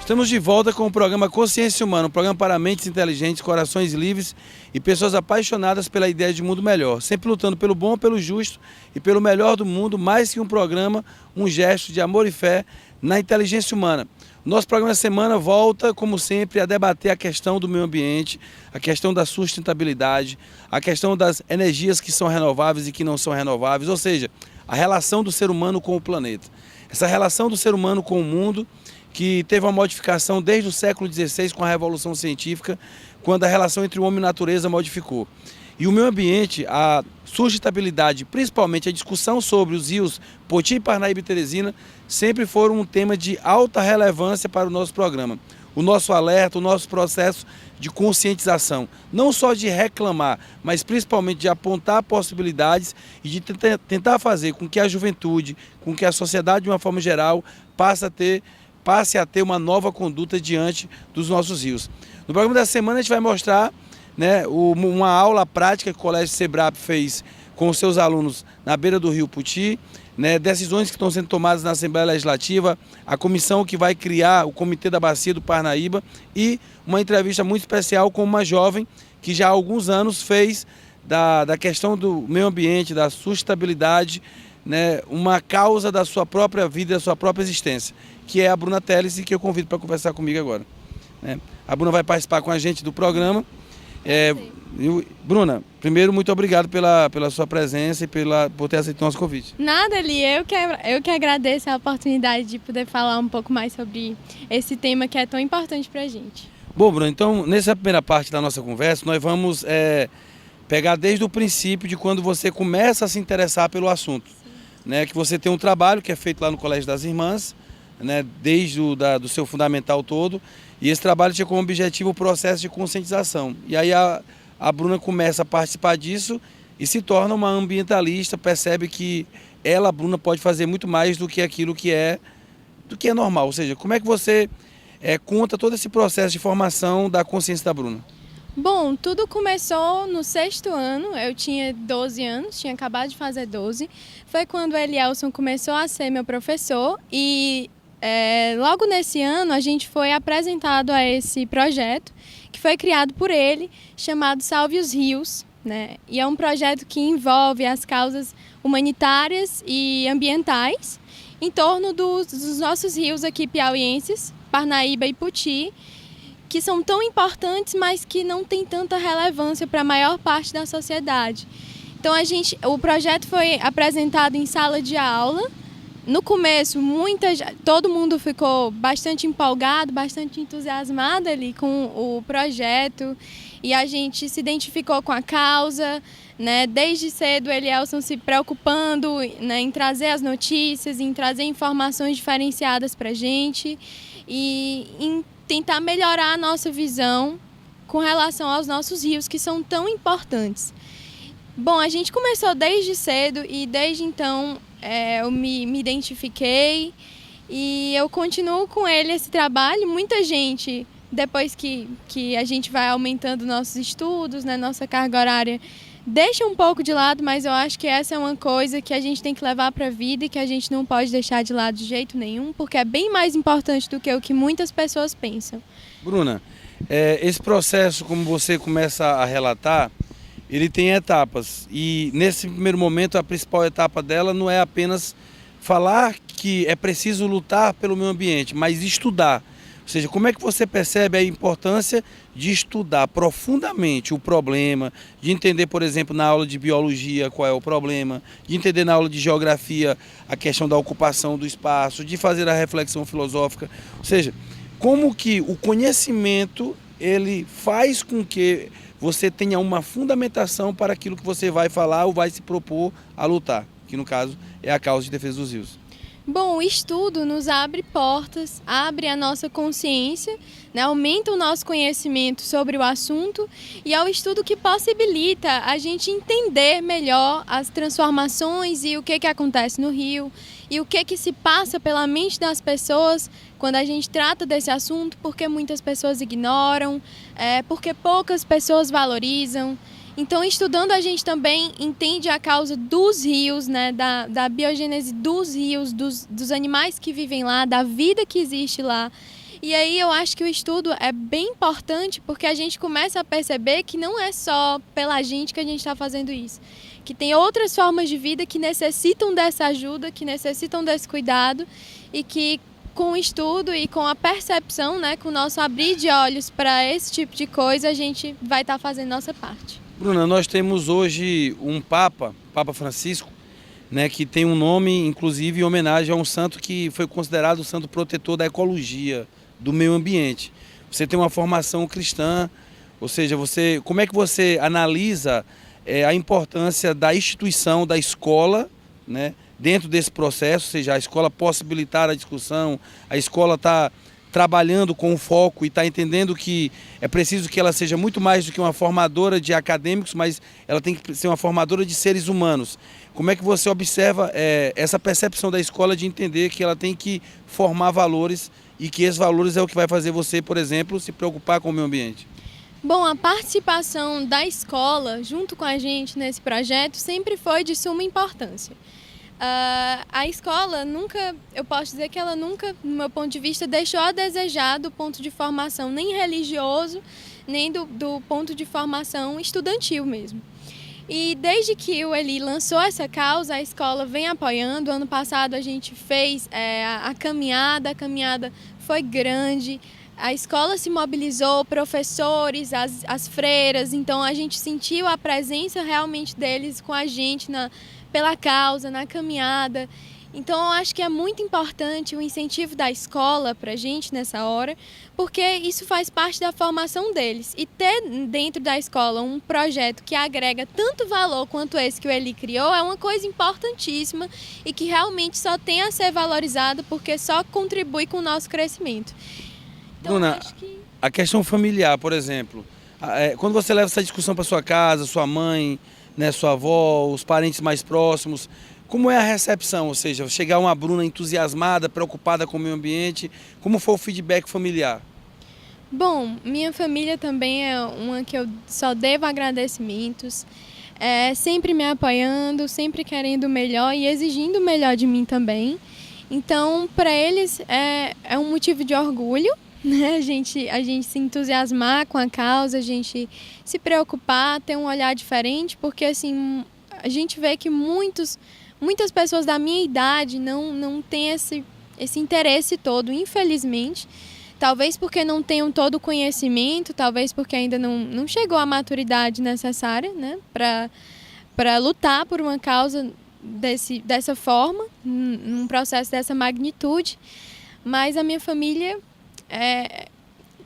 Estamos de volta com o programa Consciência Humana, um programa para mentes inteligentes, corações livres e pessoas apaixonadas pela ideia de mundo melhor, sempre lutando pelo bom, pelo justo e pelo melhor do mundo, mais que um programa, um gesto de amor e fé na inteligência humana. O nosso programa da semana volta, como sempre, a debater a questão do meio ambiente, a questão da sustentabilidade, a questão das energias que são renováveis e que não são renováveis, ou seja, a relação do ser humano com o planeta. Essa relação do ser humano com o mundo, que teve uma modificação desde o século XVI com a Revolução Científica, quando a relação entre o homem e a natureza modificou. E o meio ambiente, a sustentabilidade, principalmente a discussão sobre os rios Poti, Parnaíba e Teresina, sempre foram um tema de alta relevância para o nosso programa. O nosso alerta, o nosso processo de conscientização, não só de reclamar, mas principalmente de apontar possibilidades e de tentar fazer com que a juventude, com que a sociedade de uma forma geral, passe a ter uma nova conduta diante dos nossos rios. No programa da semana a gente vai mostrar, uma aula prática que o Colégio Sebrap fez com os seus alunos na beira do rio Poti, decisões que estão sendo tomadas na Assembleia Legislativa, a comissão que vai criar o Comitê da Bacia do Parnaíba e uma entrevista muito especial com uma jovem que já há alguns anos fez da questão do meio ambiente, da sustentabilidade, uma causa da sua própria vida, da sua própria existência, que é a Bruna Teles, e que eu convido para conversar comigo agora. A Bruna vai participar com a gente do programa. Bruna, primeiro, muito obrigado pela sua presença e por ter aceito o nosso convite. Nada, Eli, eu que agradeço a oportunidade de poder falar um pouco mais sobre esse tema que é tão importante para a gente. Bom, Bruna, então, nessa primeira parte da nossa conversa, nós vamos pegar desde o princípio de quando você começa a se interessar pelo assunto. Que você tem um trabalho que é feito lá no Colégio das Irmãs, desde do seu fundamental todo, e esse trabalho tinha como objetivo o processo de conscientização. E aí a Bruna começa a participar disso e se torna uma ambientalista, percebe que a Bruna, pode fazer muito mais do que aquilo que é normal. Ou seja, como é que você conta todo esse processo de formação da consciência da Bruna? Bom, tudo começou no 6º ano, eu tinha 12 anos, tinha acabado de fazer 12. Foi quando o Elielson começou a ser meu professor e logo nesse ano a gente foi apresentado a esse projeto que foi criado por ele, chamado Salve os Rios, E é um projeto que envolve as causas humanitárias e ambientais em torno dos nossos rios aqui piauienses, Parnaíba e Poti, que são tão importantes, mas que não têm tanta relevância para a maior parte da sociedade. Então o projeto foi apresentado em sala de aula. No começo, todo mundo ficou bastante empolgado, bastante entusiasmado ali com o projeto, e a gente se identificou com a causa, Desde cedo, o Elielson se preocupando, em trazer as notícias, em trazer informações diferenciadas para a gente e em tentar melhorar a nossa visão com relação aos nossos rios, que são tão importantes. Bom, a gente começou desde cedo e desde então eu me identifiquei e eu continuo com ele esse trabalho. Muita gente, depois que a gente vai aumentando nossos estudos, nossa carga horária, deixa um pouco de lado, mas eu acho que essa é uma coisa que a gente tem que levar para a vida e que a gente não pode deixar de lado de jeito nenhum, porque é bem mais importante do que o que muitas pessoas pensam. Bruna, esse processo, como você começa a relatar, ele tem etapas, e nesse primeiro momento a principal etapa dela não é apenas falar que é preciso lutar pelo meio ambiente, mas estudar. Ou seja, como é que você percebe a importância de estudar profundamente o problema, de entender, por exemplo, na aula de biologia qual é o problema, de entender na aula de geografia a questão da ocupação do espaço, de fazer a reflexão filosófica. Ou seja, como que o conhecimento ele faz com que você tenha uma fundamentação para aquilo que você vai falar ou vai se propor a lutar, que no caso é a causa de defesa dos rios. Bom, o estudo nos abre portas, abre a nossa consciência, aumenta o nosso conhecimento sobre o assunto e é o estudo que possibilita a gente entender melhor as transformações e o que acontece no rio e o que se passa pela mente das pessoas quando a gente trata desse assunto, porque muitas pessoas ignoram, porque poucas pessoas valorizam. Então, estudando, a gente também entende a causa dos rios, da biogênese dos rios, dos animais que vivem lá, da vida que existe lá. E aí eu acho que o estudo é bem importante porque a gente começa a perceber que não é só pela gente que a gente está fazendo isso. Que tem outras formas de vida que necessitam dessa ajuda, que necessitam desse cuidado e que com o estudo e com a percepção, né, com o nosso abrir de olhos para esse tipo de coisa, a gente vai estar fazendo nossa parte. Bruna, nós temos hoje um Papa Francisco, né, que tem um nome, inclusive, em homenagem a um santo que foi considerado o santo protetor da ecologia, do meio ambiente. Você tem uma formação cristã, ou seja, como é que você analisa a importância da instituição, da escola, né, dentro desse processo, ou seja, a escola possibilitar a discussão, a escola está trabalhando com o foco e está entendendo que é preciso que ela seja muito mais do que uma formadora de acadêmicos, mas ela tem que ser uma formadora de seres humanos. Como é que você observa essa percepção da escola de entender que ela tem que formar valores e que esses valores é o que vai fazer você, por exemplo, se preocupar com o meio ambiente? Bom, a participação da escola junto com a gente nesse projeto sempre foi de suma importância. A escola eu posso dizer que ela nunca, no meu ponto de vista, deixou a desejar do ponto de formação nem religioso, nem do ponto de formação estudantil mesmo. E desde que o Eli lançou essa causa, a escola vem apoiando. Ano passado a gente fez a caminhada foi grande, a escola se mobilizou, professores, as freiras, então a gente sentiu a presença realmente deles com a gente pela causa, na caminhada. Então eu acho que é muito importante o incentivo da escola para a gente nessa hora, porque isso faz parte da formação deles. E ter dentro da escola um projeto que agrega tanto valor quanto esse que o Eli criou é uma coisa importantíssima e que realmente só tem a ser valorizado porque só contribui com o nosso crescimento. Então, Bruna, a questão familiar, por exemplo, quando você leva essa discussão para sua casa, sua mãe, né, sua avó, os parentes mais próximos, como é a recepção? Ou seja, chegar uma Bruna entusiasmada, preocupada com o meio ambiente, como foi o feedback familiar? Bom, minha família também é uma que eu só devo agradecimentos, sempre me apoiando, sempre querendo o melhor e exigindo o melhor de mim também. Então, para eles é um motivo de orgulho, né? A gente se entusiasmar com a causa, a gente se preocupar, ter um olhar diferente, porque assim, a gente vê que muitas pessoas da minha idade não têm esse interesse todo, infelizmente. Talvez porque não tenham todo o conhecimento, talvez porque ainda não chegou à maturidade necessária, né, para lutar por uma causa dessa forma, num processo dessa magnitude. Mas a minha família,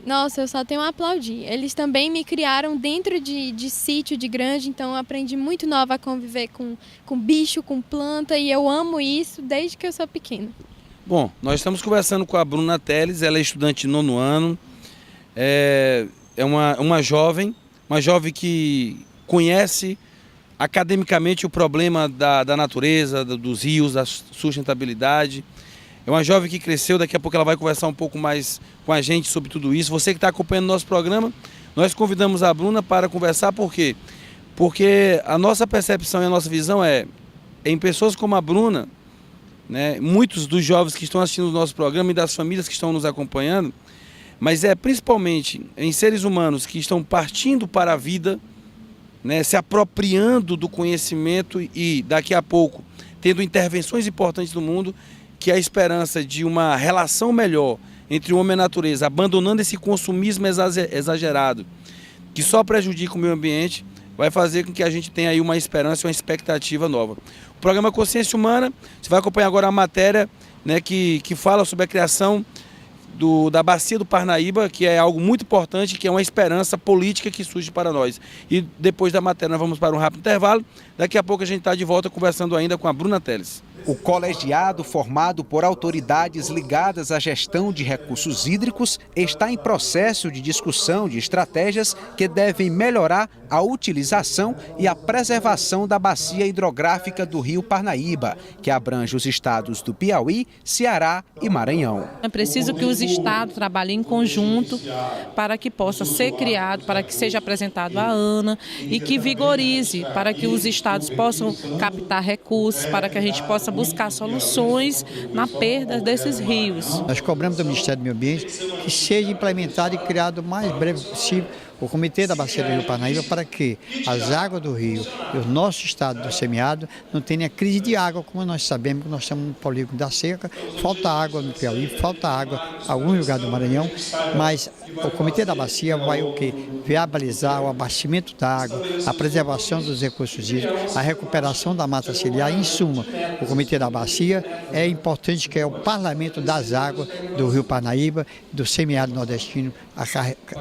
nossa, eu só tenho a aplaudir. Eles também me criaram dentro de sítio, de grande, então eu aprendi muito nova a conviver com bicho, com planta, e eu amo isso desde que eu sou pequena. Bom, nós estamos conversando com a Bruna Teles, ela é estudante de 9º ano, é uma jovem que conhece academicamente o problema da natureza, dos rios, da sustentabilidade. É uma jovem que cresceu, daqui a pouco ela vai conversar um pouco mais com a gente sobre tudo isso. Você que está acompanhando o nosso programa, nós convidamos a Bruna para conversar, por quê? Porque a nossa percepção e a nossa visão em pessoas como a Bruna, né, muitos dos jovens que estão assistindo o nosso programa e das famílias que estão nos acompanhando, mas principalmente em seres humanos que estão partindo para a vida, né, se apropriando do conhecimento e daqui a pouco tendo intervenções importantes no mundo, que a esperança de uma relação melhor entre o homem e a natureza, abandonando esse consumismo exagerado, que só prejudica o meio ambiente, vai fazer com que a gente tenha aí uma esperança e uma expectativa nova. O programa Consciência Humana, você vai acompanhar agora a matéria, né, que fala sobre a criação da Bacia do Parnaíba, que é algo muito importante, que é uma esperança política que surge para nós. E depois da matéria nós vamos para um rápido intervalo. Daqui a pouco a gente está de volta conversando ainda com a Bruna Teles. O colegiado, formado por autoridades ligadas à gestão de recursos hídricos, está em processo de discussão de estratégias que devem melhorar a utilização e a preservação da bacia hidrográfica do Rio Parnaíba, que abrange os estados do Piauí, Ceará e Maranhão. É preciso que os estados trabalhem em conjunto para que possa ser criado, para que seja apresentado à ANA e que vigorize, para que os estados possam captar recursos, para que a gente possa possa buscar soluções na perda desses rios. Nós cobramos do Ministério do Meio Ambiente que seja implementado e criado o mais breve possível o Comitê da Bacia do Rio Parnaíba para que as águas do rio e o nosso estado do semiárido não tenha crise de água, como nós sabemos que nós estamos no polígono da seca, falta água no Piauí, falta água em algum lugar do Maranhão, mas o Comitê da Bacia vai o quê? Viabilizar o abastecimento da água, a preservação dos recursos hídricos, a recuperação da mata ciliar. Em suma, o Comitê da Bacia é importante, que é o parlamento das águas do Rio Parnaíba, do semiárido nordestino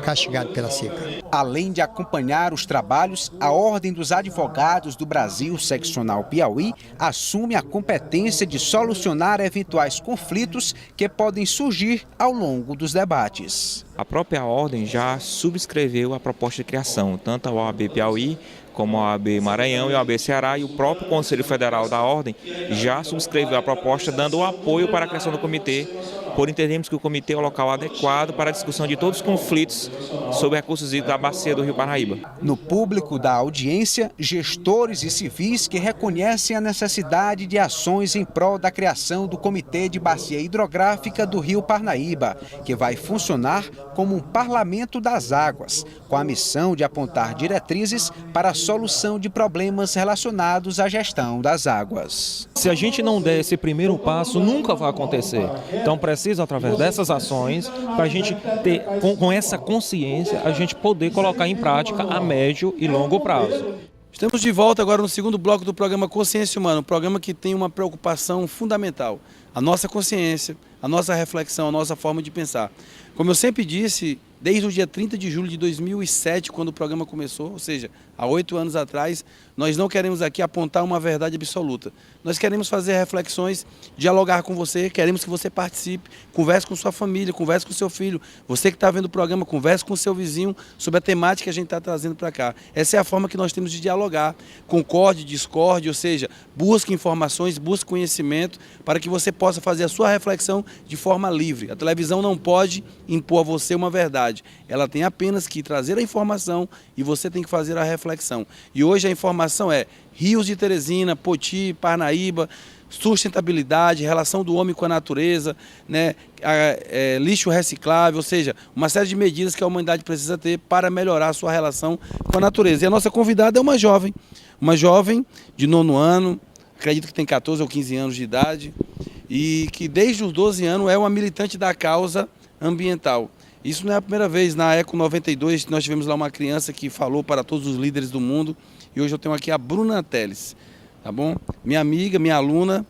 castigado pela seca. Além de acompanhar os trabalhos, a Ordem dos Advogados do Brasil, seccional Piauí, assume a competência de solucionar eventuais conflitos que podem surgir ao longo dos debates. A própria Ordem já subscreveu a proposta de criação, tanto a OAB Piauí, como a OAB Maranhão e a OAB Ceará, e o próprio Conselho Federal da Ordem já subscreveu a proposta, dando o apoio para a criação do comitê, por entendermos que o comitê é o local adequado para a discussão de todos os conflitos sobre recursos hídricos da bacia do Rio Parnaíba. No público da audiência, gestores e civis que reconhecem a necessidade de ações em prol da criação do Comitê de Bacia Hidrográfica do Rio Parnaíba, que vai funcionar como um parlamento das águas, com a missão de apontar diretrizes para a solução de problemas relacionados à gestão das águas. Se a gente não der esse primeiro passo, nunca vai acontecer. Então precisa, através dessas ações, para a gente ter, com essa consciência, a gente poder colocar em prática a médio e longo prazo. Estamos de volta agora no segundo bloco do programa Consciência Humana, um programa que tem uma preocupação fundamental: a nossa consciência, a nossa reflexão, a nossa forma de pensar. Como eu sempre disse, desde o dia 30 de julho de 2007, quando o programa começou, ou seja, há 8 anos atrás, nós não queremos aqui apontar uma verdade absoluta. Nós queremos fazer reflexões, dialogar com você, queremos que você participe, converse com sua família, converse com seu filho. Você que está vendo o programa, converse com seu vizinho sobre a temática que a gente está trazendo para cá. Essa é a forma que nós temos de dialogar. Concorde, discorde, ou seja, busque informações, busque conhecimento, para que você possa fazer a sua reflexão de forma livre. A televisão não pode impor a você uma verdade. Ela tem apenas que trazer a informação e você tem que fazer a reflexão. E hoje a informação é rios de Teresina, Poti, Parnaíba, sustentabilidade, relação do homem com a natureza, né, lixo reciclável, ou seja, uma série de medidas que a humanidade precisa ter para melhorar a sua relação com a natureza. E a nossa convidada é uma jovem de 9º ano, acredito que tem 14 ou 15 anos de idade, e que desde os 12 anos é uma militante da causa ambiental. Isso não é a primeira vez. Na Eco 92 nós tivemos lá uma criança que falou para todos os líderes do mundo, e hoje eu tenho aqui a Bruna Teles, tá bom? Minha amiga, minha aluna,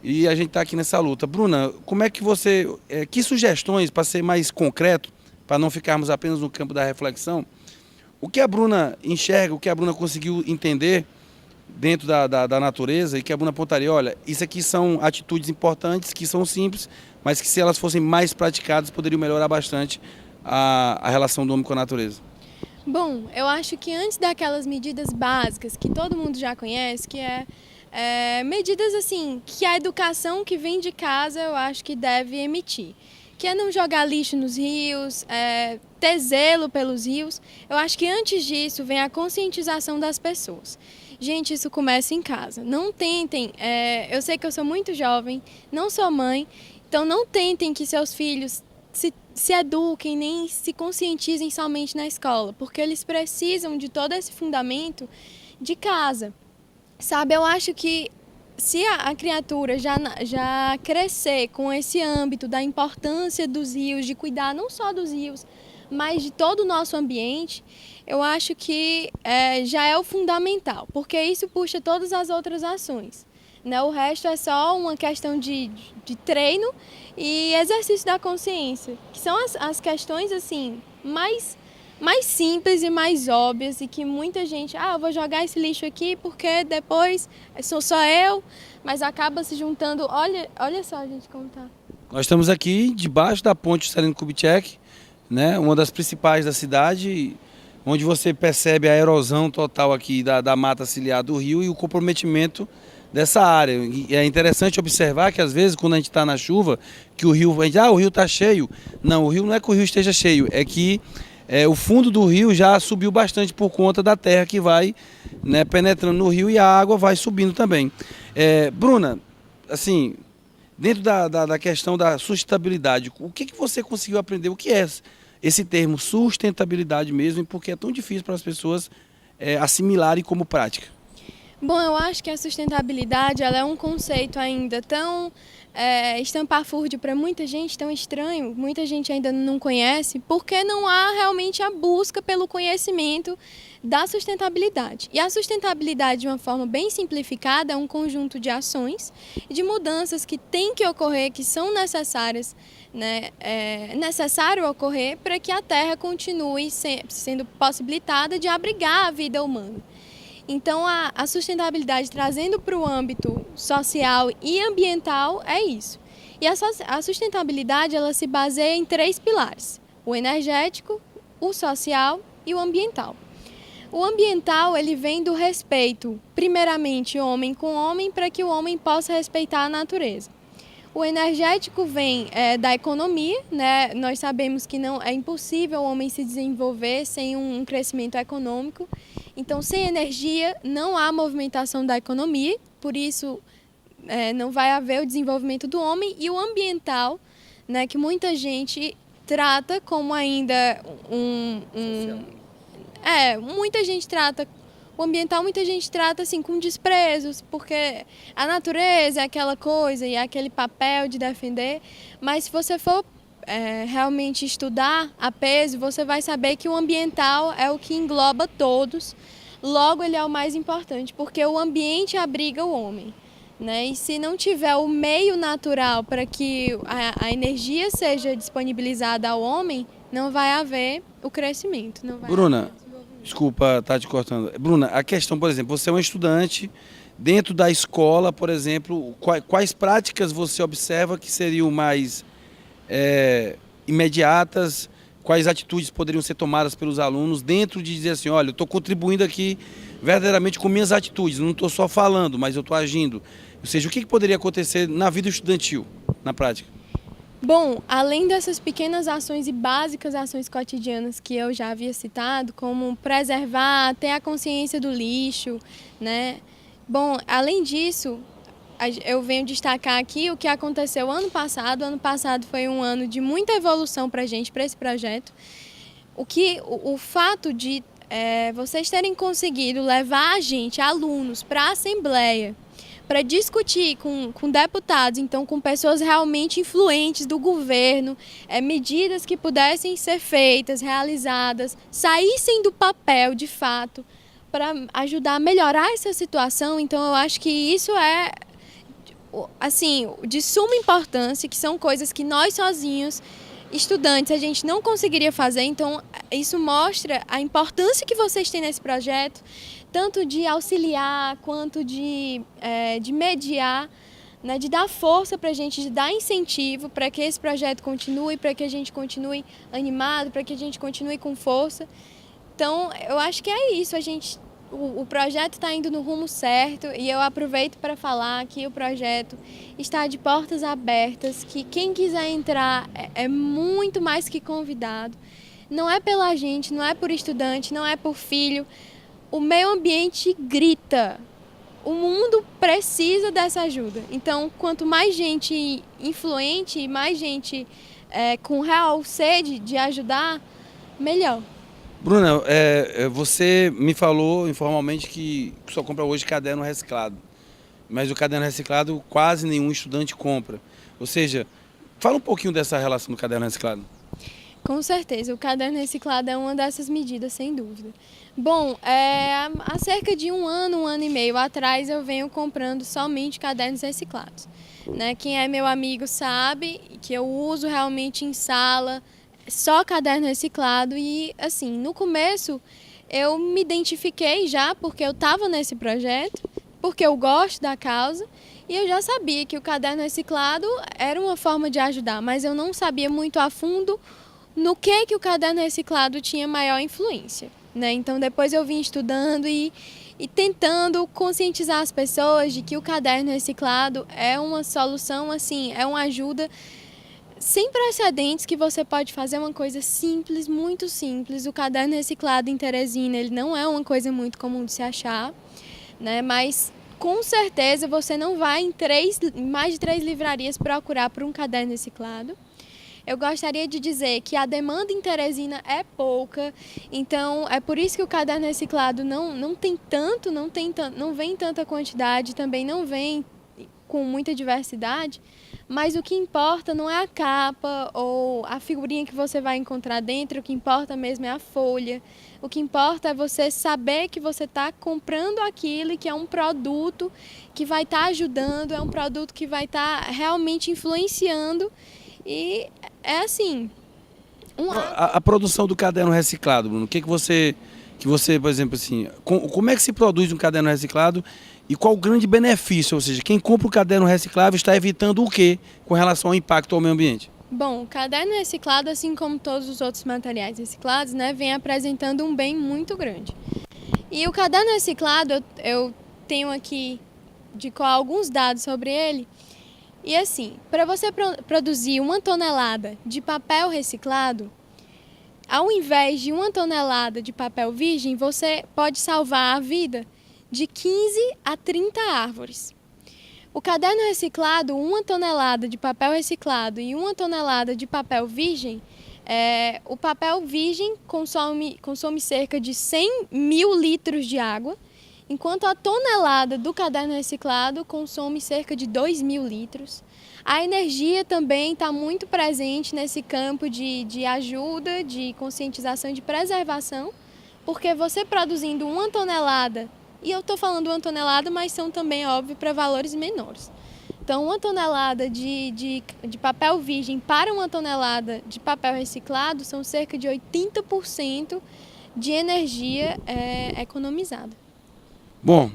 e a gente está aqui nessa luta. Bruna, como é que você, que sugestões, para ser mais concreto, para não ficarmos apenas no campo da reflexão, o que a Bruna enxerga, o que a Bruna conseguiu entender dentro da natureza, e que a Bruna apontaria: olha, isso aqui são atitudes importantes, que são simples, mas que se elas fossem mais praticadas, poderiam melhorar bastante a relação do homem com a natureza? Bom, eu acho que antes daquelas medidas básicas que todo mundo já conhece, que medidas assim, que a educação que vem de casa eu acho que deve emitir, que é não jogar lixo nos rios, ter zelo pelos rios. Eu acho que antes disso vem a conscientização das pessoas. Gente, isso começa em casa. Não tentem, eu sei que eu sou muito jovem, não sou mãe, então não tentem que seus filhos se eduquem, nem se conscientizem somente na escola, porque eles precisam de todo esse fundamento de casa. Sabe, eu acho que se a criatura já crescer com esse âmbito da importância dos rios, de cuidar não só dos rios, mas de todo o nosso ambiente, eu acho que já é o fundamental, porque isso puxa todas as outras ações, né? O resto é só uma questão de treino e exercício da consciência, que são as questões assim mais simples e mais óbvias, e que muita gente, eu vou jogar esse lixo aqui porque depois sou só eu, mas acaba se juntando. Olha só, gente, como tá. Nós estamos aqui debaixo da ponte Juscelino Kubitschek, né, uma das principais da cidade, onde você percebe a erosão total aqui da mata ciliar do rio e o comprometimento dessa área. E é interessante observar que às vezes quando a gente está na chuva, que o rio está cheio. Não, o rio não é que o rio esteja cheio, é que o fundo do rio já subiu bastante por conta da terra que vai, né, penetrando no rio, e a água vai subindo também. Bruna, assim, dentro da questão da sustentabilidade, o que você conseguiu aprender? O que é esse termo sustentabilidade mesmo e por que é tão difícil para as pessoas assimilarem como prática? Bom, eu acho que a sustentabilidade ela é um conceito ainda tão estampafúrdio para muita gente, tão estranho, muita gente ainda não conhece, porque não há realmente a busca pelo conhecimento da sustentabilidade. E a sustentabilidade, de uma forma bem simplificada, é um conjunto de ações e de mudanças que têm que ocorrer, que são necessárias, né? É necessário ocorrer para que a Terra continue sendo possibilitada de abrigar a vida humana. Então, a sustentabilidade trazendo para o âmbito social e ambiental é isso. E a sustentabilidade ela se baseia em 3 pilares: o energético, o social e o ambiental. O ambiental ele vem do respeito, primeiramente homem com homem, para que o homem possa respeitar a natureza. O energético vem da economia, né? Nós sabemos que não é impossível o homem se desenvolver sem um crescimento econômico. Então, sem energia, não há movimentação da economia, por isso não vai haver o desenvolvimento do homem. E o ambiental, né, que muita gente trata como ainda muita gente trata o ambiental, muita gente trata assim com desprezos, porque a natureza é aquela coisa e é aquele papel de defender, mas se você for realmente estudar a peso, você vai saber que o ambiental é o que engloba todos, logo ele é o mais importante, porque o ambiente abriga o homem, né? E se não tiver o meio natural para que a energia seja disponibilizada ao homem, não vai haver o crescimento. Não vai Bruna, desculpa estar te cortando. Bruna, a questão, por exemplo, você é uma estudante, dentro da escola, por exemplo, quais práticas você observa que seriam mais imediatas, quais atitudes poderiam ser tomadas pelos alunos dentro de dizer assim, olha, eu estou contribuindo aqui verdadeiramente com minhas atitudes, não estou só falando, mas eu estou agindo. Ou seja, o que poderia acontecer na vida estudantil, na prática? Bom, além dessas pequenas ações e básicas ações cotidianas que eu já havia citado, como preservar, ter a consciência do lixo, né? Bom, além disso, eu venho destacar aqui o que aconteceu ano passado. Ano passado foi um ano de muita evolução para a gente, para esse projeto. O fato de vocês terem conseguido levar a gente, alunos, para a Assembleia, para discutir com deputados, então com pessoas realmente influentes do governo, medidas que pudessem ser feitas, realizadas, saíssem do papel de fato, para ajudar a melhorar essa situação. Então eu acho que isso é assim, de suma importância, que são coisas que nós sozinhos, estudantes, a gente não conseguiria fazer. Então isso mostra a importância que vocês têm nesse projeto, tanto de auxiliar quanto de mediar, né, de dar força para a gente, de dar incentivo para que esse projeto continue, para que a gente continue animado, para que a gente continue com força. Então, eu acho que é isso, o projeto está indo no rumo certo e eu aproveito para falar que o projeto está de portas abertas, que quem quiser entrar é muito mais que convidado. Não é pela gente, não é por estudante, não é por filho. O meio ambiente grita, o mundo precisa dessa ajuda. Então, quanto mais gente influente, mais gente com real sede de ajudar, melhor. Bruna, você me falou informalmente que só compra hoje caderno reciclado, mas o caderno reciclado quase nenhum estudante compra. Ou seja, fala um pouquinho dessa relação do caderno reciclado. Com certeza, o caderno reciclado é uma dessas medidas, sem dúvida. Bom, há cerca de um ano e meio atrás eu venho comprando somente cadernos reciclados, né? Quem é meu amigo sabe que eu uso realmente em sala só caderno reciclado e, assim, no começo eu me identifiquei já porque eu estava nesse projeto, porque eu gosto da causa e eu já sabia que o caderno reciclado era uma forma de ajudar, mas eu não sabia muito a fundo no que o caderno reciclado tinha maior influência, né? Então depois eu vim estudando e tentando conscientizar as pessoas de que o caderno reciclado é uma solução, assim, é uma ajuda sem precedentes, que você pode fazer uma coisa simples, muito simples. O caderno reciclado em Teresina, ele não é uma coisa muito comum de se achar, né? Mas com certeza você não vai em mais de 3 livrarias procurar por um caderno reciclado. Eu gostaria de dizer que a demanda em Teresina é pouca, então é por isso que o caderno reciclado não vem em tanta quantidade, também não vem com muita diversidade, mas o que importa não é a capa ou a figurinha que você vai encontrar dentro, o que importa mesmo é a folha. O que importa é você saber que você está comprando aquilo e que é um produto que vai estar ajudando, é um produto que vai estar realmente influenciando. E é assim... A produção do caderno reciclado, Bruno, o que você, por exemplo, assim, como é que se produz um caderno reciclado e qual o grande benefício? Ou seja, quem compra o caderno reciclável está evitando o quê com relação ao impacto ao meio ambiente? Bom, o caderno reciclado, assim como todos os outros materiais reciclados, né, vem apresentando um bem muito grande. E o caderno reciclado, eu tenho aqui alguns dados sobre ele. E assim, para você produzir 1 tonelada de papel reciclado, ao invés de 1 tonelada de papel virgem, você pode salvar a vida de 15 a 30 árvores. O caderno reciclado, 1 tonelada de papel reciclado e 1 tonelada de papel virgem, o papel virgem consome cerca de 100 mil litros de água, enquanto a tonelada do caderno reciclado consome cerca de 2.000 litros. A energia também está muito presente nesse campo de ajuda, de conscientização e de preservação, porque você produzindo 1 tonelada, e eu estou falando 1 tonelada, mas são também, óbvio, para valores menores. Então, 1 tonelada de papel virgem para 1 tonelada de papel reciclado são cerca de 80% de energia economizada. Bom,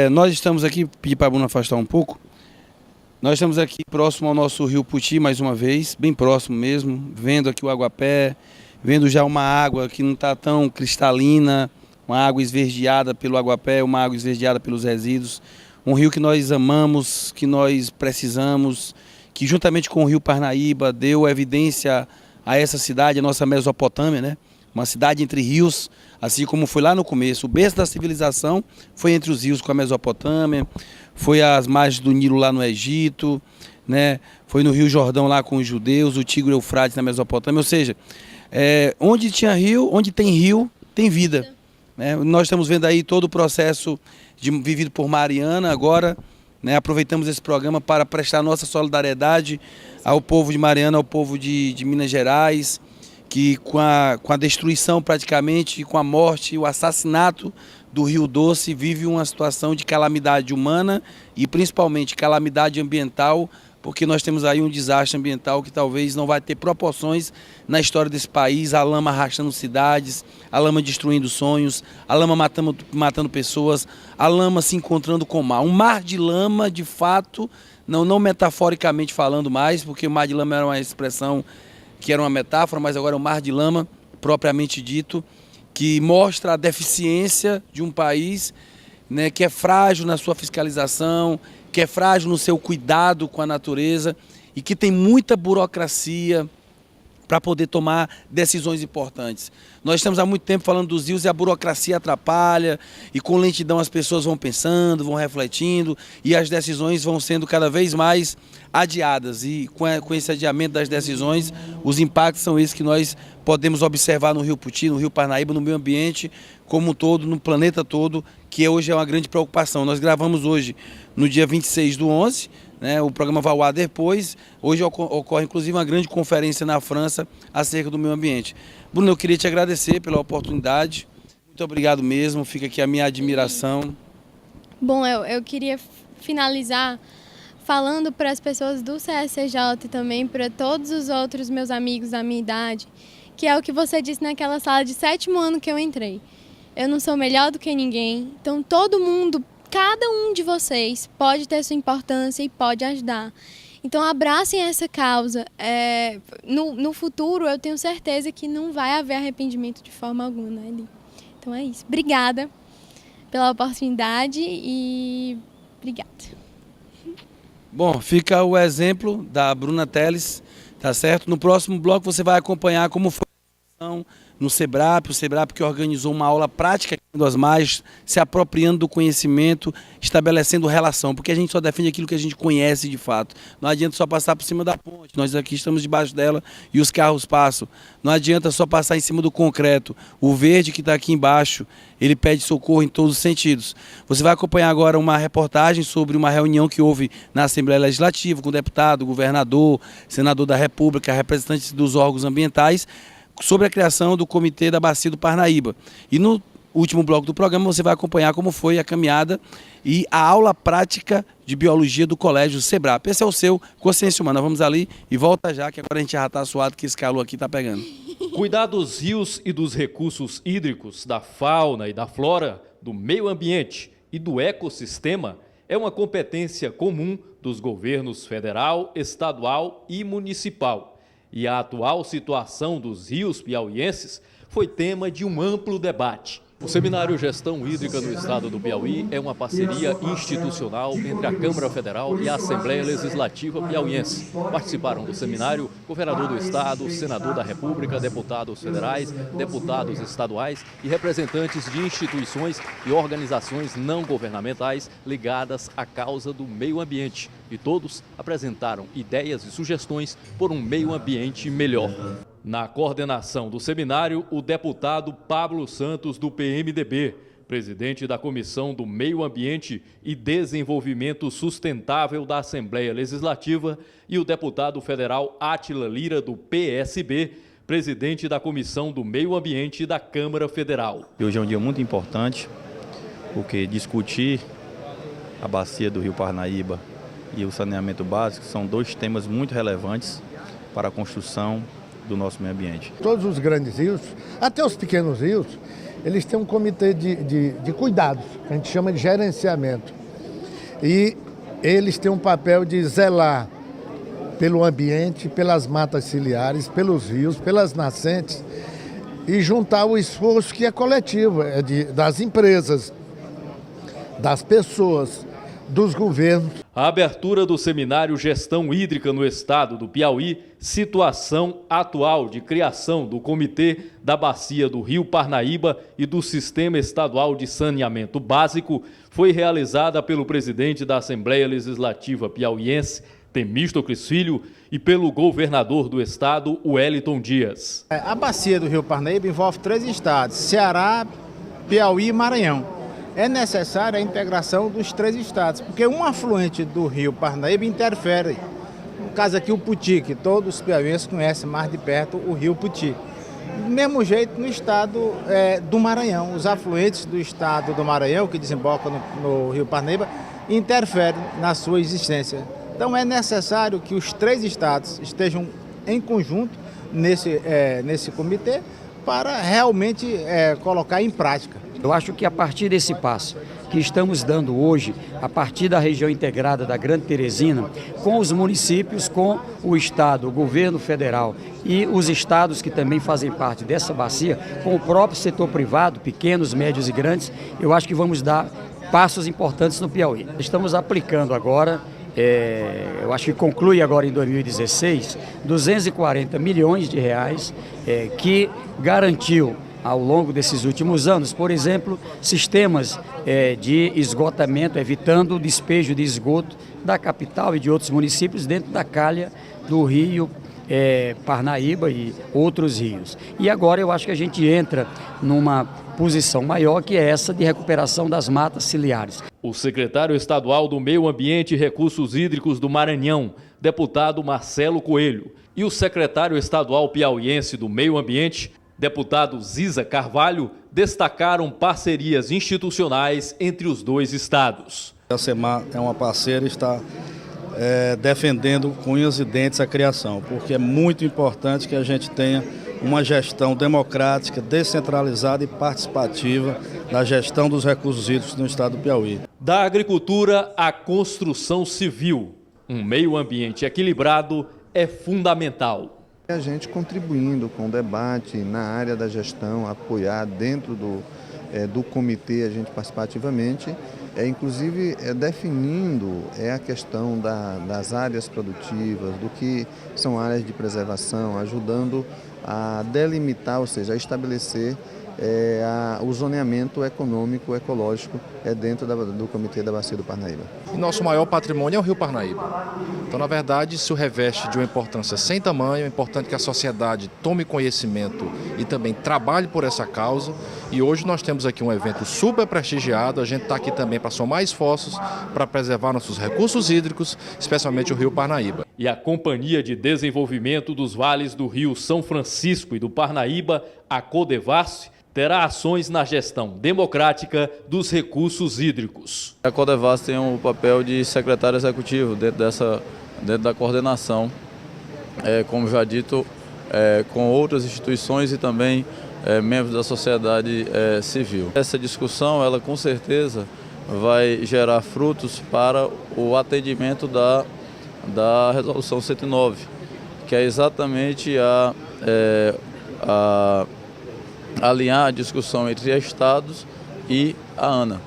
nós estamos aqui, pedir para a Bruna afastar um pouco, nós estamos aqui próximo ao nosso rio Puti, mais uma vez, bem próximo mesmo, vendo aqui o aguapé, vendo já uma água que não está tão cristalina, uma água esverdeada pelo aguapé, uma água esverdeada pelos resíduos, um rio que nós amamos, que nós precisamos, que juntamente com o rio Parnaíba deu evidência a essa cidade, a nossa Mesopotâmia, né? Uma cidade entre rios, assim como foi lá no começo. O berço da civilização foi entre os rios com a Mesopotâmia, foi às margens do Nilo lá no Egito, né? Foi no Rio Jordão lá com os judeus, o Tigre Eufrates na Mesopotâmia. Ou seja, onde tinha rio, onde tem rio, tem vida. Né? Nós estamos vendo aí todo o processo vivido por Mariana agora, né? Aproveitamos esse programa para prestar nossa solidariedade ao povo de Mariana, ao povo de Minas Gerais, que com a destruição praticamente, com a morte e o assassinato do Rio Doce, vive uma situação de calamidade humana e principalmente calamidade ambiental, porque nós temos aí um desastre ambiental que talvez não vai ter proporções na história desse país, a lama arrastando cidades, a lama destruindo sonhos, a lama matando pessoas, a lama se encontrando com o mar. Um mar de lama, de fato, não metaforicamente falando mais, porque o mar de lama era uma expressão que era uma metáfora, mas agora é um mar de lama, propriamente dito, que mostra a deficiência de um país, né, que é frágil na sua fiscalização, que é frágil no seu cuidado com a natureza e que tem muita burocracia para poder tomar decisões importantes. Nós estamos há muito tempo falando dos rios e a burocracia atrapalha e com lentidão as pessoas vão pensando, vão refletindo e as decisões vão sendo cada vez mais adiadas e com esse adiamento das decisões, os impactos são esses que nós podemos observar no Rio Puti, no Rio Parnaíba, no meio ambiente como um todo, no planeta todo, que hoje é uma grande preocupação. Nós gravamos hoje no dia 26/11, né, o programa vai ao ar depois. Hoje ocorre inclusive uma grande conferência na França acerca do meio ambiente. Bruno, eu queria te agradecer pela oportunidade. Muito obrigado mesmo, fica aqui a minha admiração. Bom, eu queria finalizar falando para as pessoas do CSCJ e também para todos os outros meus amigos da minha idade, que é o que você disse naquela sala de 7º ano que eu entrei. Eu não sou melhor do que ninguém, então todo mundo, cada um de vocês pode ter sua importância e pode ajudar. Então abracem essa causa. No futuro eu tenho certeza que não vai haver arrependimento de forma alguma, né? Então é isso. Obrigada pela oportunidade e obrigada. Bom, fica o exemplo da Bruna Teles, tá certo? No próximo bloco você vai acompanhar como foi a discussão no SEBRAP, o SEBRAP que organizou uma aula prática das margens, se apropriando do conhecimento, estabelecendo relação, porque a gente só defende aquilo que a gente conhece de fato. Não adianta só passar por cima da ponte, nós aqui estamos debaixo dela e os carros passam. Não adianta só passar em cima do concreto. O verde que está aqui embaixo, ele pede socorro em todos os sentidos. Você vai acompanhar agora uma reportagem sobre uma reunião que houve na Assembleia Legislativa com deputado, governador, senador da República, representantes dos órgãos ambientais, sobre a criação do Comitê da Bacia do Parnaíba. E no último bloco do programa você vai acompanhar como foi a caminhada e a aula prática de biologia do Colégio SEBRAP. Esse é o seu Consciência Humana. Vamos ali e volta já, que agora a gente já está suado que esse calor aqui está pegando. Cuidar dos rios e dos recursos hídricos, da fauna e da flora, do meio ambiente e do ecossistema é uma competência comum dos governos federal, estadual e municipal. E a atual situação dos rios piauienses foi tema de um amplo debate. O Seminário Gestão Hídrica no Estado do Piauí é uma parceria institucional entre a Câmara Federal e a Assembleia Legislativa Piauiense. Participaram do seminário governador do Estado, senador da República, deputados federais, deputados estaduais e representantes de instituições e organizações não governamentais ligadas à causa do meio ambiente. E todos apresentaram ideias e sugestões por um meio ambiente melhor. Na coordenação do seminário, o deputado Pablo Santos, do PMDB, presidente da Comissão do Meio Ambiente e Desenvolvimento Sustentável da Assembleia Legislativa, e o deputado federal Átila Lira, do PSB, presidente da Comissão do Meio Ambiente da Câmara Federal. Hoje é um dia muito importante, porque discutir a bacia do Rio Parnaíba e o saneamento básico são dois temas muito relevantes para a construção do nosso meio ambiente. Todos os grandes rios, até os pequenos rios, eles têm um comitê de cuidados, que a gente chama de gerenciamento. E eles têm um papel de zelar pelo ambiente, pelas matas ciliares, pelos rios, pelas nascentes, e juntar o esforço que é coletivo, das empresas, das pessoas, dos governos. A abertura do Seminário Gestão Hídrica no Estado do Piauí, situação atual de criação do Comitê da Bacia do Rio Parnaíba e do Sistema Estadual de Saneamento Básico, foi realizada pelo presidente da Assembleia Legislativa Piauiense, Temístocles Filho, e pelo governador do estado, Wellington Dias. A bacia do Rio Parnaíba envolve 3 estados, Ceará, Piauí e Maranhão. É necessária a integração dos 3 estados, porque um afluente do Rio Parnaíba interfere. No caso aqui, o Puti, que todos os piauienses conhecem mais de perto o Rio Puti. Do mesmo jeito, no estado do Maranhão, os afluentes do estado do Maranhão, que desembocam no Rio Parnaíba, interferem na sua existência. Então é necessário que os 3 estados estejam em conjunto nesse comitê para realmente colocar em prática. Eu acho que a partir desse passo que estamos dando hoje, a partir da região integrada da Grande Teresina, com os municípios, com o Estado, o governo federal e os estados que também fazem parte dessa bacia, com o próprio setor privado, pequenos, médios e grandes, eu acho que vamos dar passos importantes no Piauí. Estamos aplicando agora, eu acho que conclui agora em 2016, 240 milhões de reais que garantiu ao longo desses últimos anos, por exemplo, sistemas de esgotamento, evitando o despejo de esgoto da capital e de outros municípios dentro da calha do rio Parnaíba e outros rios. E agora eu acho que a gente entra numa posição maior, que é essa de recuperação das matas ciliares. O secretário estadual do Meio Ambiente e Recursos Hídricos do Maranhão, deputado Marcelo Coelho, e o secretário estadual piauiense do Meio Ambiente, deputado Ziza Carvalho, destacaram parcerias institucionais entre os 2 estados. A SEMAR é uma parceira e está defendendo com unhas e dentes a criação, porque é muito importante que a gente tenha uma gestão democrática, descentralizada e participativa na gestão dos recursos hídricos no estado do Piauí. Da agricultura à construção civil, um meio ambiente equilibrado é fundamental. A gente contribuindo com o debate na área da gestão, apoiar dentro do comitê, a gente participar ativamente inclusive definindo a questão das áreas produtivas, do que são áreas de preservação, ajudando a delimitar, ou seja, a estabelecer o zoneamento econômico, ecológico dentro do Comitê da Bacia do Parnaíba. E nosso maior patrimônio é o Rio Parnaíba. Então, na verdade, isso reveste de uma importância sem tamanho. É importante que a sociedade tome conhecimento e também trabalhe por essa causa. E hoje nós temos aqui um evento super prestigiado. A gente está aqui também para somar esforços para preservar nossos recursos hídricos, especialmente o Rio Parnaíba. E a Companhia de Desenvolvimento dos Vales do Rio São Francisco e do Parnaíba, a Codevasf, terá ações na gestão democrática dos recursos hídricos. A Codevasf tem um papel de secretário executivo dentro da coordenação, como já dito, com outras instituições e também membros da sociedade civil. Essa discussão, ela com certeza vai gerar frutos para o atendimento da Resolução 109, que é exatamente alinhar a discussão entre estados e a ANA,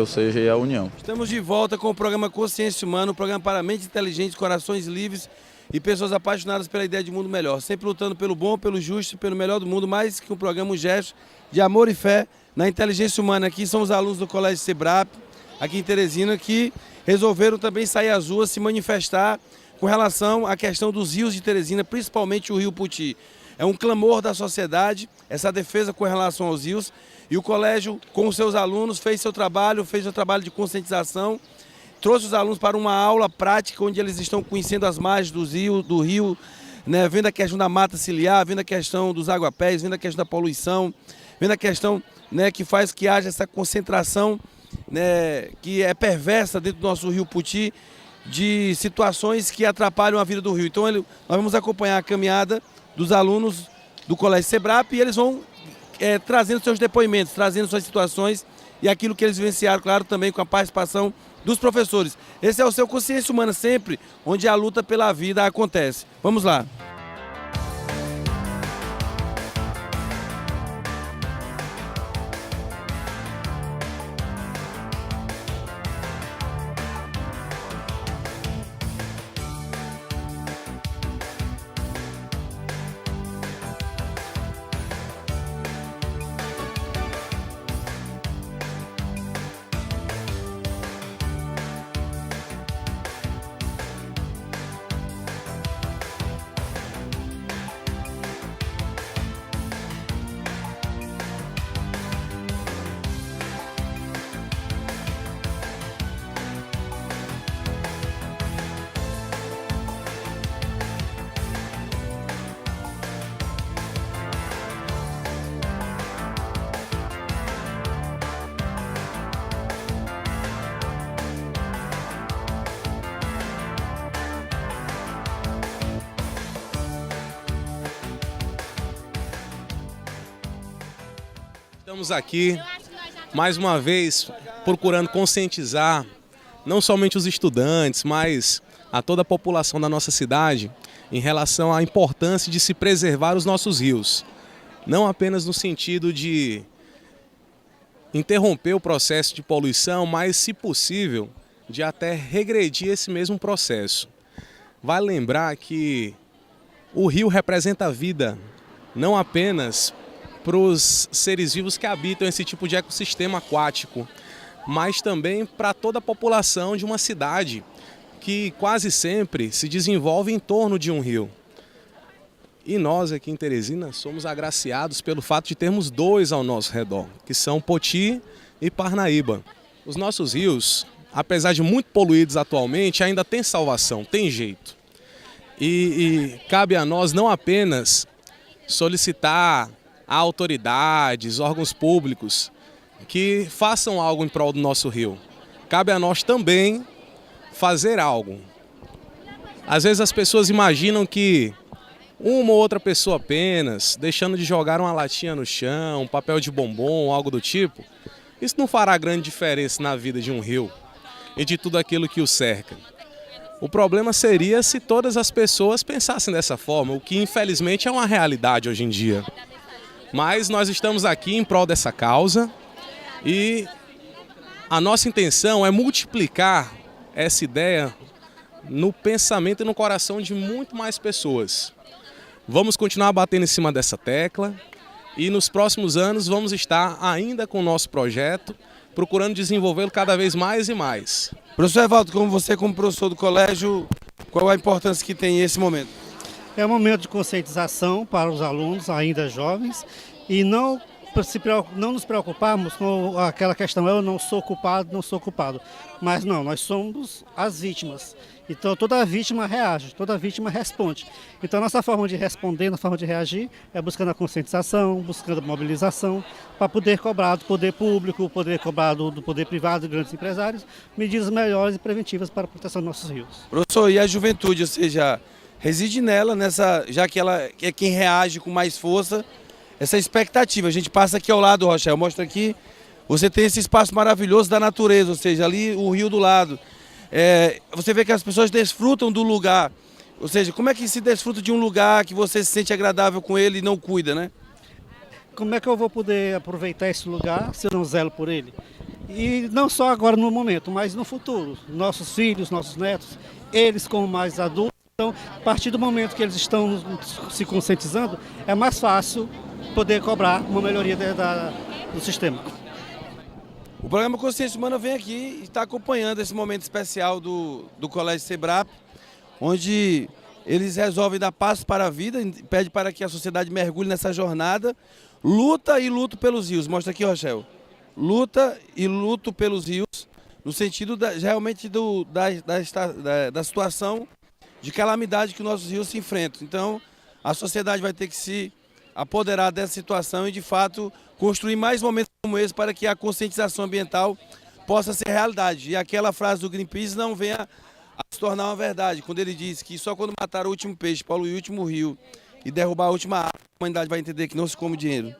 ou seja, e a União. Estamos de volta com o programa Consciência Humana, um programa para mentes inteligentes, corações livres e pessoas apaixonadas pela ideia de mundo melhor, sempre lutando pelo bom, pelo justo, pelo melhor do mundo, mais que um programa, um gesto de amor e fé na inteligência humana. Aqui são os alunos do Colégio Sebrap, aqui em Teresina, que resolveram também sair às ruas, se manifestar com relação à questão dos rios de Teresina, principalmente o Rio Puti. É um clamor da sociedade, essa defesa com relação aos rios, e o colégio, com os seus alunos, fez seu trabalho de conscientização, trouxe os alunos para uma aula prática, onde eles estão conhecendo as margens do rio, vendo a questão da mata ciliar, vendo a questão dos aguapés, vendo a questão da poluição, vendo a questão que faz que haja essa concentração que é perversa dentro do nosso Rio Puti, de situações que atrapalham a vida do rio. Então nós vamos acompanhar a caminhada dos alunos do Colégio Sebrap e eles vão trazendo seus depoimentos, trazendo suas situações e aquilo que eles vivenciaram, claro, também com a participação dos professores. Esse é o seu Consciência Humana, sempre onde a luta pela vida acontece. Vamos lá. Estamos aqui, mais uma vez, procurando conscientizar não somente os estudantes, mas a toda a população da nossa cidade em relação à importância de se preservar os nossos rios. Não apenas no sentido de interromper o processo de poluição, mas, se possível, de até regredir esse mesmo processo. Vale lembrar que o rio representa a vida, não apenas para os seres vivos que habitam esse tipo de ecossistema aquático, mas também para toda a população de uma cidade que quase sempre se desenvolve em torno de um rio. E nós aqui em Teresina somos agraciados pelo fato de termos dois ao nosso redor, que são Poti e Parnaíba. Os nossos rios, apesar de muito poluídos atualmente, ainda têm salvação, tem jeito. E cabe a nós não apenas solicitar a autoridades, órgãos públicos que façam algo em prol do nosso rio. Cabe a nós também fazer algo. Às vezes as pessoas imaginam que uma ou outra pessoa apenas, deixando de jogar uma latinha no chão, um papel de bombom, algo do tipo, isso não fará grande diferença na vida de um rio e de tudo aquilo que o cerca. O problema seria se todas as pessoas pensassem dessa forma, o que infelizmente é uma realidade hoje em dia. Mas nós estamos aqui em prol dessa causa e A nossa intenção é multiplicar essa ideia no pensamento e no coração de muito mais pessoas. Vamos continuar batendo em cima dessa tecla e nos próximos anos vamos estar ainda com o nosso projeto, procurando desenvolvê-lo cada vez mais e mais. Professor Evaldo, como você como professor do colégio, qual a importância que tem esse momento? É um momento de conscientização para os alunos ainda jovens e não nos preocuparmos com aquela questão, eu não sou culpado, mas não, nós somos as vítimas. Então toda vítima reage, toda vítima responde. Então nossa forma de responder, nossa forma de reagir é buscando a conscientização, buscando a mobilização, para poder cobrar do poder público, poder cobrar do poder privado, de grandes empresários, medidas melhores e preventivas para a proteção dos nossos rios. Professor, e a juventude, ou seja, reside nela, já que ela é quem reage com mais força, essa expectativa. A gente passa aqui ao lado, Rochel, mostra aqui, você tem esse espaço maravilhoso da natureza, ou seja, ali o rio do lado. Você vê que as pessoas desfrutam do lugar, ou seja, como é que se desfruta de um lugar que você se sente agradável com ele e não cuida, né? Como é que eu vou poder aproveitar esse lugar se eu não zelo por ele? E não só agora no momento, mas no futuro. Nossos filhos, nossos netos, eles como mais adultos, então, a partir do momento que eles estão se conscientizando, é mais fácil poder cobrar uma melhoria do sistema. O programa Consciência Humana vem aqui e está acompanhando esse momento especial do Colégio Sebrap, onde eles resolvem dar passos para a vida, pede para que a sociedade mergulhe nessa jornada, luta e luto pelos rios. Mostra aqui, Rochel. Luta e luto pelos rios, no sentido realmente da situação de calamidade que nossos rios se enfrentam. Então, a sociedade vai ter que se apoderar dessa situação e, de fato, construir mais momentos como esse para que a conscientização ambiental possa ser realidade. E aquela frase do Greenpeace não venha a se tornar uma verdade, quando ele diz que só quando matar o último peixe, poluir o último rio e derrubar a última árvore, a humanidade vai entender que não se come dinheiro.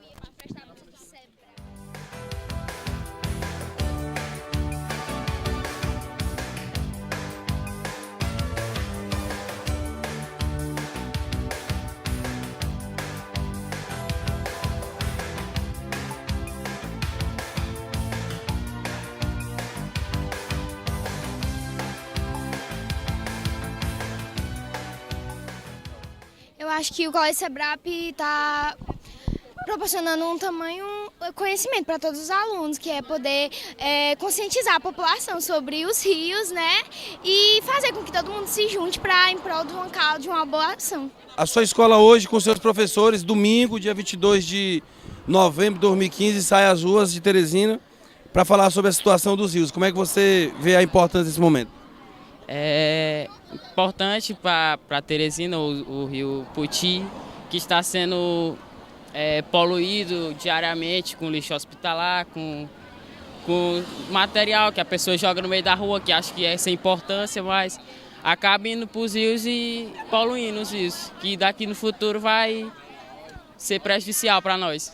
Eu acho que o Colégio Sebrap está proporcionando um tamanho conhecimento para todos os alunos, que é poder conscientizar a população sobre os rios, né? E fazer com que todo mundo se junte em prol de uma boa ação. A sua escola hoje, com seus professores, domingo, dia 22 de novembro de 2015, sai às ruas de Teresina para falar sobre a situação dos rios. Como é que você vê a importância desse momento? É importante para Teresina, o rio Poti, que está sendo poluído diariamente com lixo hospitalar, com material que a pessoa joga no meio da rua, que acha que é sem importância, mas acaba indo para os rios e poluindo os rios, que daqui no futuro vai ser prejudicial para nós.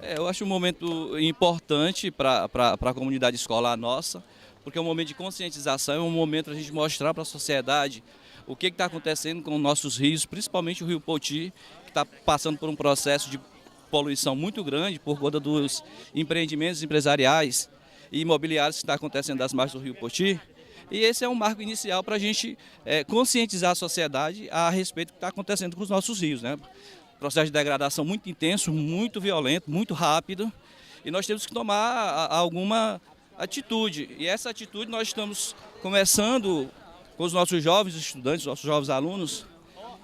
Eu acho um momento importante para a comunidade escolar nossa, porque é um momento de conscientização, é um momento para a gente mostrar para a sociedade o que está acontecendo com nossos rios, principalmente o rio Poti, que está passando por um processo de poluição muito grande por conta dos empreendimentos empresariais e imobiliários que está acontecendo das margens do rio Poti. E esse é um marco inicial para a gente conscientizar a sociedade a respeito do que está acontecendo com os nossos rios, né? Processo de degradação muito intenso, muito violento, muito rápido, e nós temos que tomar alguma atitude. E essa atitude nós estamos começando com os nossos jovens estudantes, nossos jovens alunos,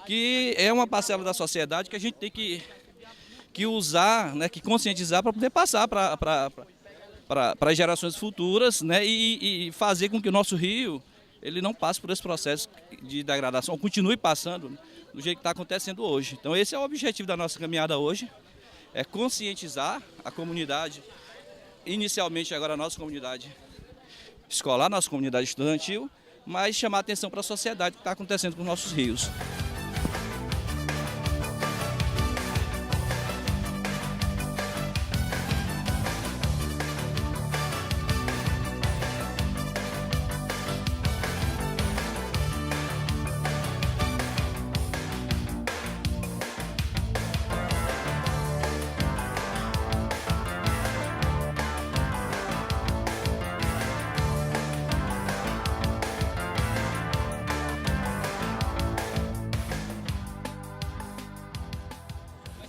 que é uma parcela da sociedade que a gente tem que usar, né, que conscientizar para poder passar para as gerações futuras, né, e fazer com que o nosso rio ele não passe por esse processo de degradação, continue passando do jeito que está acontecendo hoje. Então esse é o objetivo da nossa caminhada hoje, é conscientizar a comunidade, inicialmente agora a nossa comunidade escolar, nossa comunidade estudantil, mas chamar a atenção para a sociedade que está acontecendo com os nossos rios.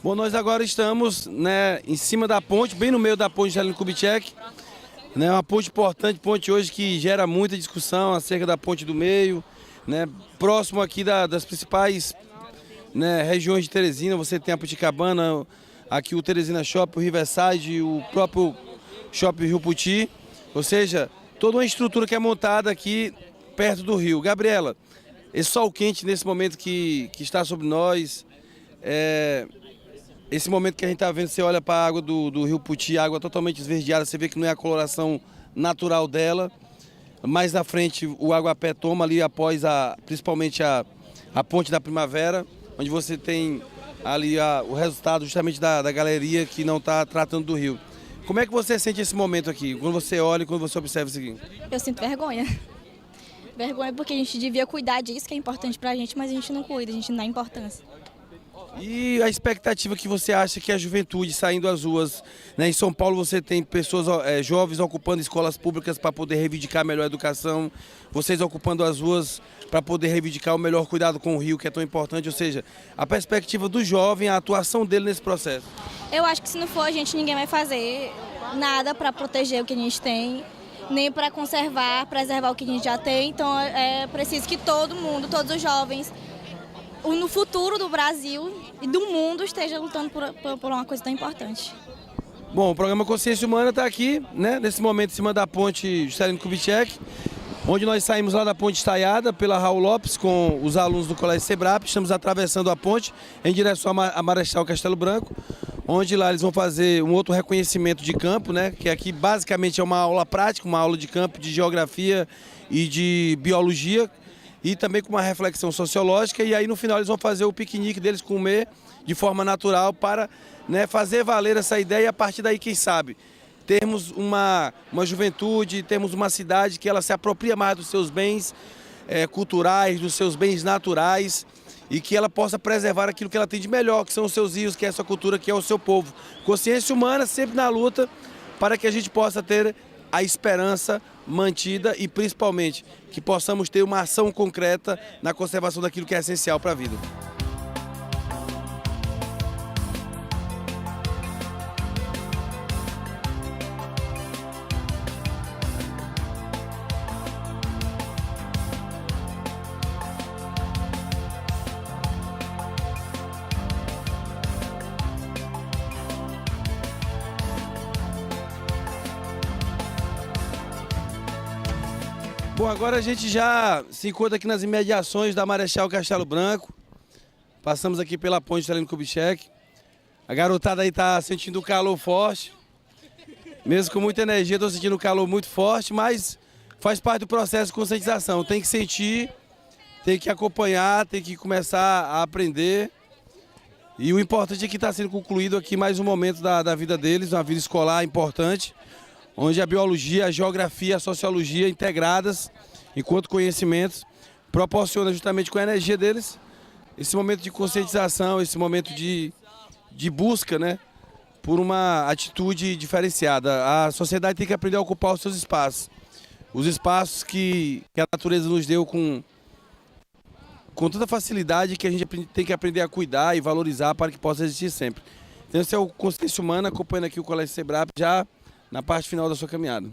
Bom, nós agora estamos, né, em cima da ponte, bem no meio da ponte Juscelino Kubitschek, né, uma ponte importante, ponte hoje que gera muita discussão acerca da ponte do meio, né, próximo aqui das principais, né, regiões de Teresina. Você tem a Puticabana, aqui o Teresina Shopping, o Riverside, o próprio Shopping Rio Puti, ou seja, toda uma estrutura que é montada aqui perto do rio. Gabriela, esse sol quente nesse momento que está sobre nós, esse momento que a gente está vendo, você olha para a água do Rio Puti, água totalmente esverdeada, você vê que não é a coloração natural dela. Mais na frente o Aguapé toma ali após principalmente a ponte da Primavera, onde você tem ali o resultado justamente da galeria que não está tratando do rio. Como é que você sente esse momento aqui, quando você olha e quando você observa isso aqui? Eu sinto vergonha. Vergonha porque a gente devia cuidar disso, que é importante pra gente, mas a gente não cuida, a gente não dá importância. E a expectativa que você acha que a juventude saindo às ruas, né? Em São Paulo você tem pessoas jovens ocupando escolas públicas para poder reivindicar a melhor educação, vocês ocupando as ruas para poder reivindicar o melhor cuidado com o rio, que é tão importante, ou seja, a perspectiva do jovem, a atuação dele nesse processo. Eu acho que se não for a gente, ninguém vai fazer nada para proteger o que a gente tem, nem para preservar o que a gente já tem. Então é preciso que todo mundo, todos os jovens, no futuro do Brasil e do mundo esteja lutando por uma coisa tão importante. Bom, o programa Consciência Humana está aqui, né, nesse momento em cima da ponte Juscelino Kubitschek, onde nós saímos lá da ponte estaiada pela Raul Lopes com os alunos do Colégio Sebrap. Estamos atravessando a ponte em direção a Marechal Castelo Branco, onde lá eles vão fazer um outro reconhecimento de campo, né, que aqui basicamente é uma aula prática, uma aula de campo de geografia e de biologia, e também com uma reflexão sociológica, e aí no final eles vão fazer o piquenique deles, comer de forma natural para, né, fazer valer essa ideia, e a partir daí, quem sabe, termos uma juventude, termos uma cidade que ela se apropria mais dos seus bens culturais, dos seus bens naturais, e que ela possa preservar aquilo que ela tem de melhor, que são os seus rios, que é a sua cultura, que é o seu povo. Consciência humana sempre na luta para que a gente possa ter a esperança mantida e principalmente que possamos ter uma ação concreta na conservação daquilo que é essencial para a vida. Bom, agora a gente já se encontra aqui nas imediações da Marechal Castelo Branco. Passamos aqui pela ponte Juscelino Kubitschek. A garotada aí tá sentindo o calor forte. Mesmo com muita energia, estou sentindo o calor muito forte, mas faz parte do processo de conscientização. Tem que sentir, tem que acompanhar, tem que começar a aprender. E o importante é que está sendo concluído aqui mais um momento da vida deles, uma vida escolar importante, onde a biologia, a geografia, a sociologia integradas enquanto conhecimentos proporciona justamente com a energia deles esse momento de conscientização, esse momento de busca, né, por uma atitude diferenciada. A sociedade tem que aprender a ocupar os seus espaços, os espaços que a natureza nos deu com tanta facilidade, que a gente tem que aprender a cuidar e valorizar para que possa existir sempre. Então esse é o Consciência Humana, acompanhando aqui o Colégio Sebrap já na parte final da sua caminhada.